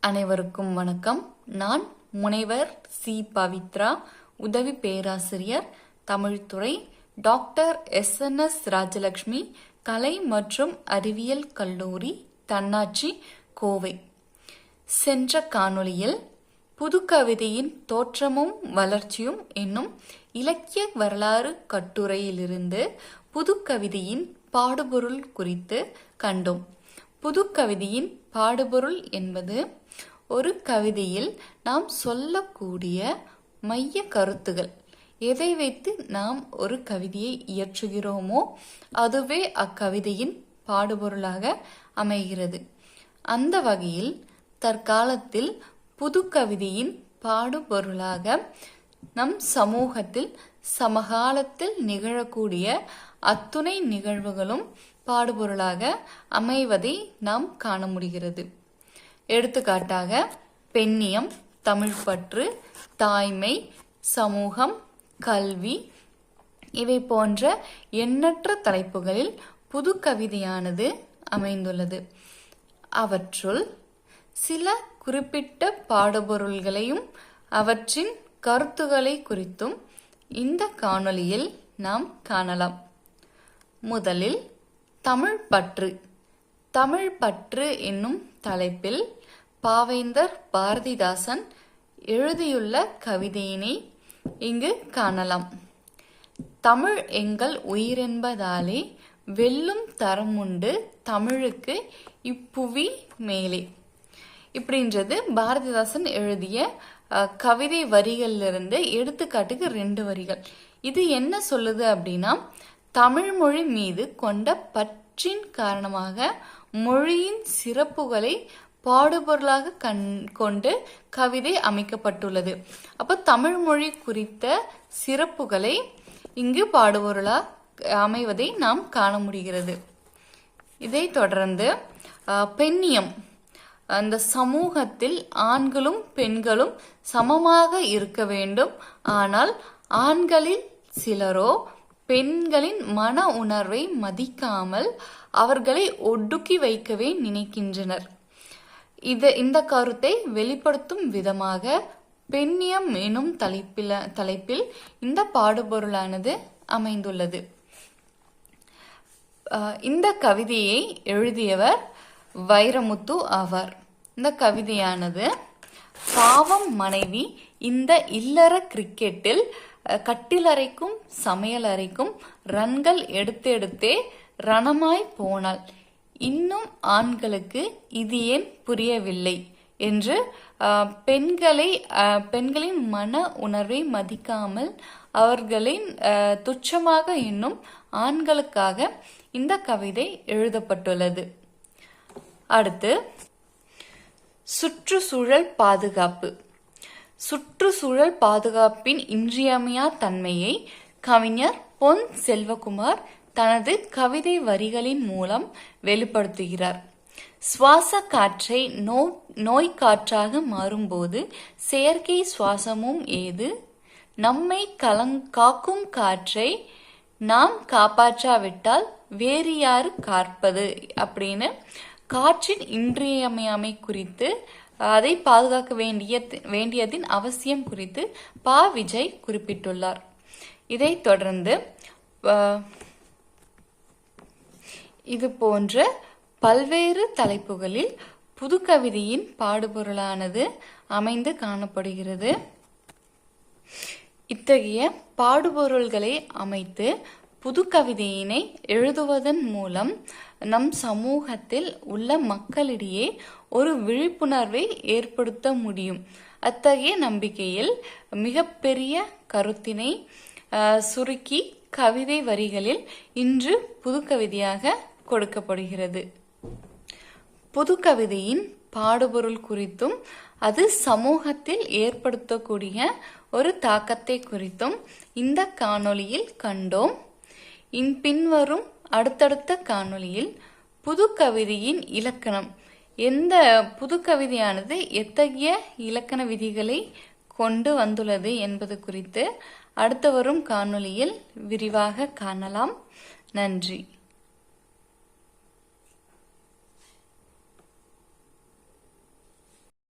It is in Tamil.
அனைவருக்கும் வணக்கம். நான் முனைவர் சி. பவித்ரா, உதவி பேராசிரியர், தமிழ்துறை, டாக்டர் எஸ்.என்.எஸ். ராஜலட்சுமி கலை மற்றும் அறிவியல் கல்லூரி, தன்னாட்சி, கோவை. சென்ற காணொளியில் புதுக்கவிதையின் தோற்றமும் வளர்ச்சியும் என்னும் இலக்கிய வரலாறு கட்டுரையிலிருந்து புதுக்கவிதையின் பாடுபொருள் குறித்து கண்டோம். புதுக்கவிதையின் பாடுபொருள் என்பது ஒரு கவிதையில் நாம் சொல்லக்கூடிய மைய கருத்துகள், எதை வைத்து நாம் ஒரு கவிதையை இயற்றுகிறோமோ அதுவே அக்கவிதையின் பாடுபொருளாக அமைகிறது. அந்த வகையில் தற்காலத்தில் புதுக்கவிதையின் பாடுபொருளாக நம் சமூகத்தில் சமகாலத்தில் நிகழக்கூடிய அத்துணை நிகழ்வுகளும் பாடுபொருளாக அமைவதை நாம் காண முடிகிறது. எடுத்துக்காட்டாக பெண்ணியம், தமிழ்ப்பற்று, தாய்மை, சமூகம், கல்வி இவை போன்ற எண்ணற்ற தலைப்புகளில் புதுக்கவிதையானது அமைந்துள்ளது. அவற்றுள் சில குறிப்பிட்ட பாடுபொருள்களையும் அவற்றின் கருத்துக்களை குறித்தும் இந்த காணொளியில் நாம் காணலாம். முதலில் தமிழ்ப்பற்று. தமிழ்ப்பற்று என்னும் தலைப்பில் பாவேந்தர் பாரதிதாசன் எழுதியுள்ள கவிதையினை இங்கு காணலாம். தமிழ் எங்கள் உயிரென்பதாலே வெல்லும் தரமுண்டு தமிழுக்கு இப்புவி மேலே. இப்படின்றது பாரதிதாசன் எழுதிய கவிதை வரிகளிலிருந்து எடுத்துக்காட்டுக்கு 2 வரிகள். இது என்ன சொல்லுது அப்படின்னா, தமிழ் மொழி மீது கொண்ட பற்றின் காரணமாக மொழியின் சிறப்புகளை பாடுபொருளாக கொண்டு கவிதை அமைக்கப்பட்டுள்ளது. அப்போ தமிழ் மொழி குறித்த சிறப்புகளை இங்கு பாடுபொருளாக அமைவதை நாம் காண முடிகிறது. இதை தொடர்ந்து பெண்ணியம். அந்த சமூகத்தில் ஆண்களும் பெண்களும் சமமாக இருக்க வேண்டும். ஆனால் ஆண்களில் சிலரோ பெண்களின் மன உணர்வை மதிக்காமல் அவர்களை ஒடுக்கி வைக்கவே நினைக்கின்றனர். இந்த கருத்தை வெளிப்படுத்தும் விதமாக பெண்ணியம் எனும் தலைப்பில் இந்த பாடுபொருளானது அமைந்துள்ளது. இந்த கவிதையை எழுதியவர் வைரமுத்து ஆவார். இந்த கவிதையானது பாவம் மனைவி இந்த இல்லற கிரிக்கெட்டில் கட்டிலறைக்கும் சமையலறைக்கும் ரன்கள் எடுத்தெடுத்தே ரணமாய் போனாள், இன்னும் ஆண்களுக்கு இது ஏன் புரியவில்லை என்று பெண்களின் மன உணர்வை மதிக்காமல் அவர்களின் துச்சமாக எண்ணும் ஆண்களுக்காக இந்த கவிதை எழுதப்பட்டுள்ளது. அடுத்து சுற்றுச்சூழல் பாதுகாப்பு. சுற்றுச்சூழல் பாதுகாப்பின் இன்றியமையா தன்மையை கவிஞர் பொன் செல்வகுமார் தனது கவிதை வரிகளின் மூலம் வெளிப்படுத்துகிறார். சுவாச காற்றை நோய் காற்றாக மாறும்போது செயற்கை சுவாசமும் ஏது, நம்மை காக்கும் காற்றை நாம் காப்பாற்றாவிட்டால் வேறு யாரு காப்பது அப்படின்னு காற்றின் இன்றியமையாமை குறித்து, அதை பாதுகாக்க வேண்டியதின் அவசியம் குறித்து பா. விஜய் குறிப்பிட்டுள்ளார். இதை தொடர்ந்து இது போன்ற பல்வேறு தலைப்புகளில் புதுக்கவிதையின் பாடுபொருளானது அமைந்து காணப்படுகிறது. இத்தகைய பாடுபொருள்களை அமைத்து புதுக்கவிதையினை எழுதுவதன் மூலம் நம் சமூகத்தில் உள்ள மக்களிடையே ஒரு விழிப்புணர்வை ஏற்படுத்த முடியும். அத்தகைய நம்பிக்கையில் மிகப்பெரிய கருத்தினை சுருக்கி கவிதை வரிகளில் இன்று புதுக்கவிதையாக கொடுக்கப்படுகிறது. புதுக்கவிதையின் பாடுபொருள் குறித்தும் அது சமூகத்தில் ஏற்படுத்தக்கூடிய ஒரு தாக்கத்தை குறித்தும் இந்த காணொளியில் கண்டோம். பின்வரும் அடுத்தடுத்த காணொளியில் புதுக்கவிதையின் இலக்கணம், எந்த புதுக்கவிதையானது எத்தகைய இலக்கண விதிகளை கொண்டு வந்துள்ளது என்பது குறித்து அடுத்து வரும் காணொளியில் விரிவாக காணலாம். நன்றி.